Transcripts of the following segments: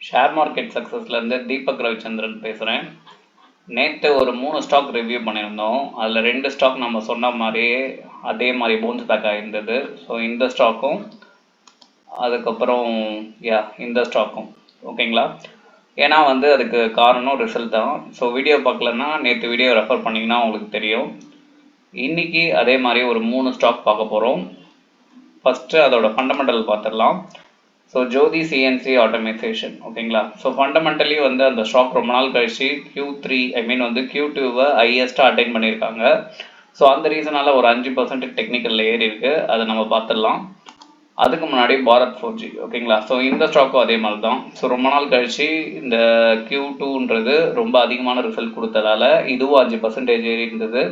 Share market சக்ஸஸ்லேருந்து Deepak Ravichandran பேசுகிறேன். நேற்று ஒரு 3 ஸ்டாக் ரிவ்யூ பண்ணியிருந்தோம். அதில் 2 ஸ்டாக் நம்ம சொன்ன மாதிரியே அதே மாதிரி பவுன்ஸ் பேக் ஆகிருந்தது. ஸோ இந்த ஸ்டாக்கும் அதுக்கப்புறம் இந்த ஸ்டாக்கும் ஓகேங்களா. ஏன்னா அதுக்கு காரணம் ரிசல்ட் தான். ஸோ வீடியோ பார்க்கலன்னா நேற்று வீடியோ ரெஃபர் பண்ணிங்கன்னா உங்களுக்கு தெரியும். இன்றைக்கி அதே மாதிரி ஒரு 3 ஸ்டாக் பார்க்க போகிறோம். ஃபஸ்ட்டு அதோட ஃபண்டமெண்டல் பார்த்துடலாம். ஸோ ஜோதி சிஎன்சி ஆட்டோமேஷன் ஓகேங்களா. ஸோ ஃபண்டமெண்டலி அந்த ஸ்டாக் ரொம்ப நாள் கழிச்சு Q3 Q2வை ஹையஸ்ட்டாக அட்டைன் பண்ணியிருக்காங்க. ஸோ அந்த ரீசனால் ஒரு 5% டெக்னிக்கலில் ஏறி இருக்குது. அதை நம்ம பார்த்துடலாம். அதுக்கு முன்னாடி பாரத் 4G ஓகேங்களா. ஸோ இந்த ஸ்டாக்கும் அதே மாதிரி தான். ஸோ ரொம்ப நாள் கழிச்சு இந்த Q2ன்றது ரொம்ப அதிகமான ரிசல்ட் கொடுத்ததால இதுவும் 5% ஏறி இருந்தது.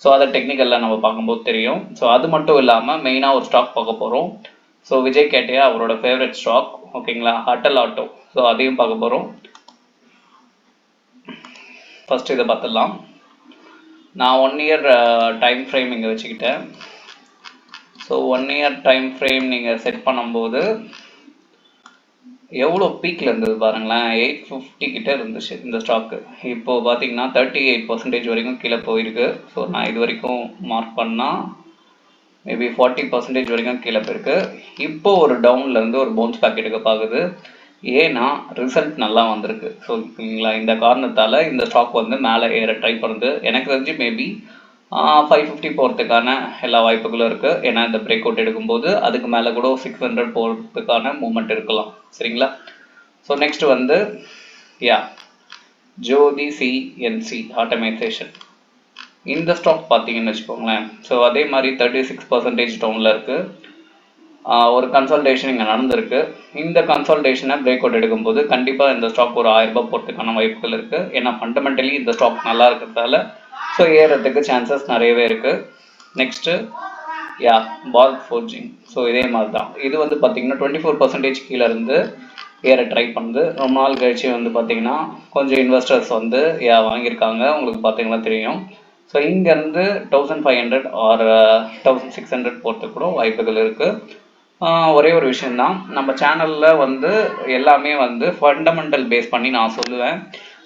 ஸோ அதை டெக்னிக்கலில் நம்ம பார்க்கும்போது தெரியும். ஸோ அது மட்டும் இல்லாமல் மெயினாக ஒரு ஸ்டாக் பார்க்க போகிறோம். ஸோ விஜய் கேட்டியா அவரோட ஃபேவரட் ஸ்டாக் ஓகேங்களா, அட்டல் ஆட்டோ. ஸோ அதையும் பார்க்க போகிறோம். ஃபஸ்ட்டு இதை பார்த்துடலாம். நான் 1 இயர் டைம் ஃப்ரேம் இங்கே வச்சுக்கிட்டேன். ஸோ 1 இயர் டைம் ஃப்ரேம் நீங்கள் செட் பண்ணும்போது எவ்வளோ பீக்கில் இருந்தது பாருங்களேன். 850 கிட்டே இருந்துச்சு இந்த ஸ்டாக்கு. இப்போது பார்த்தீங்கன்னா 38% வரைக்கும் கீழே போயிருக்கு. ஸோ நான் இது வரைக்கும் மார்க் பண்ணால் மேபி 40% வரைக்கும் கீழே போயிருக்கு. இப்போ ஒரு டவுன்லேருந்து ஒரு பவுன்ஸ் பேக் எடுக்க பார்க்குது. ஏன்னா ரிசல்ட் நல்லா வந்திருக்கு. ஸோ ஓகேங்களா, இந்த காரணத்தால் இந்த ஸ்டாக் மேலே ஏற ட்ரை பண்ணுது. எனக்கு தெரிஞ்சு மேபி 550 போகிறதுக்கான எல்லா வாய்ப்புகளும் இருக்குது. ஏன்னா இந்த பிரேக் அவுட் எடுக்கும்போது அதுக்கு மேலே கூட 600 போகிறதுக்கான மூமெண்ட் இருக்கலாம். சரிங்களா. ஸோ நெக்ஸ்ட் ஜோதி சிஎன்சி ஆட்டோமேஷன். இந்த ஸ்டாக் பார்த்தீங்கன்னு வச்சுக்கோங்களேன். ஸோ அதே மாதிரி 36% டவுனில் இருக்குது. ஒரு கன்சல்டேஷன் இங்கே நடந்திருக்கு. இந்த கன்சல்டேஷனை பிரேக் அவுட் எடுக்கும்போது கண்டிப்பாக இந்த ஸ்டாக் ஒரு 1000 ரூபாய் போகிறதுக்கான வாய்ப்புகள் இருக்குது. ஏன்னா ஃபண்டமெண்டலி இந்த ஸ்டாக் நல்லா இருக்கிறதால ஸோ ஏறதுக்கு சான்சஸ் நிறையவே இருக்குது. Next Bharat 4G. ஸோ இதே மாதிரி தான் இது பார்த்தீங்கன்னா 24% கீழே இருந்து ஏற ட்ரை பண்ணுது. ரொம்ப நாள் கழிச்சு பார்த்தீங்கன்னா கொஞ்சம் இன்வெஸ்டர்ஸ் வாங்கியிருக்காங்க. உங்களுக்கு பார்த்தீங்கன்னா தெரியும். ஸோ இங்கேருந்து 1500 ஆர் 1600 போகிறதுக்கு கூட வாய்ப்புகள் இருக்குது. ஒரே ஒரு விஷயந்தான், நம்ம சேனலில் எல்லாமே ஃபண்டமெண்டல் பேஸ் பண்ணி நான் சொல்லுவேன்.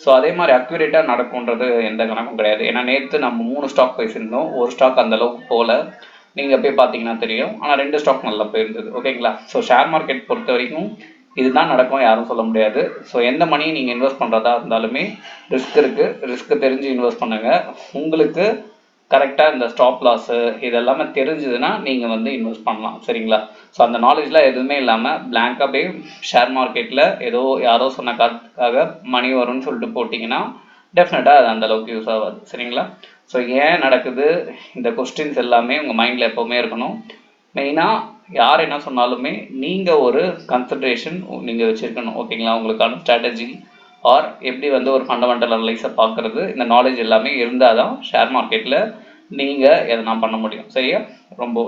ஸோ அதே மாதிரி அக்யூரேட்டாக நடக்கும்ன்றது எந்த கணக்கும் கிடையாது. ஏன்னா நேற்று நம்ம 3 ஸ்டாக் பேசியிருந்தோம். ஒரு ஸ்டாக் அந்தளவுக்கு போகல, நீங்கள் போய் பார்த்தீங்கன்னா தெரியும். ஆனால் 2 ஸ்டாக் நல்லா போயிருந்தது ஓகேங்களா. ஸோ ஷேர் மார்க்கெட் பொறுத்த வரைக்கும் இதுதான் நடக்கும், யாரும் சொல்ல முடியாது. ஸோ எந்த மணி நீங்கள் இன்வெஸ்ட் பண்ணுறதா இருந்தாலுமே ரிஸ்க் இருக்குது. ரிஸ்க்கு தெரிஞ்சு இன்வெஸ்ட் பண்ணுங்கள். உங்களுக்கு கரெக்டாக இந்த ஸ்டாப் லாஸு இதெல்லாமே தெரிஞ்சுதுன்னா நீங்கள் இன்வெஸ்ட் பண்ணலாம். சரிங்களா. ஸோ அந்த நாலேஜ்லாம் எதுவுமே இல்லாமல் பிளாங்காக போய் ஷேர் மார்க்கெட்டில் ஏதோ யாரோ சொன்ன காரணத்துக்காக மணி வரும்னு சொல்லிட்டு போட்டிங்கன்னா டெஃபினட்டாக அது அந்தளவுக்கு யூஸ் ஆகாது. சரிங்களா. ஸோ ஏன் நடக்குது, இந்த கொஸ்டின்ஸ் எல்லாமே உங்கள் மைண்டில் எப்போவுமே இருக்கணும். மெயினாக யார் என்ன சொன்னாலுமே நீங்கள் ஒரு கன்சன்ட்ரேஷன் நீங்கள் வச்சுருக்கணும் ஓகேங்களா. உங்களுக்கான ஸ்ட்ராட்டஜி ஆர் எப்படி ஒரு ஃபண்டமெண்டல் அனலைஸை பார்க்குறது, இந்த நாலேஜ் எல்லாமே இருந்தால் தான் ஷேர் மார்க்கெட்டில் நீங்கள் எதனா பண்ண முடியும். சரியா. ரொம்ப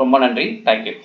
ரொம்ப நன்றி. தேங்க்யூ.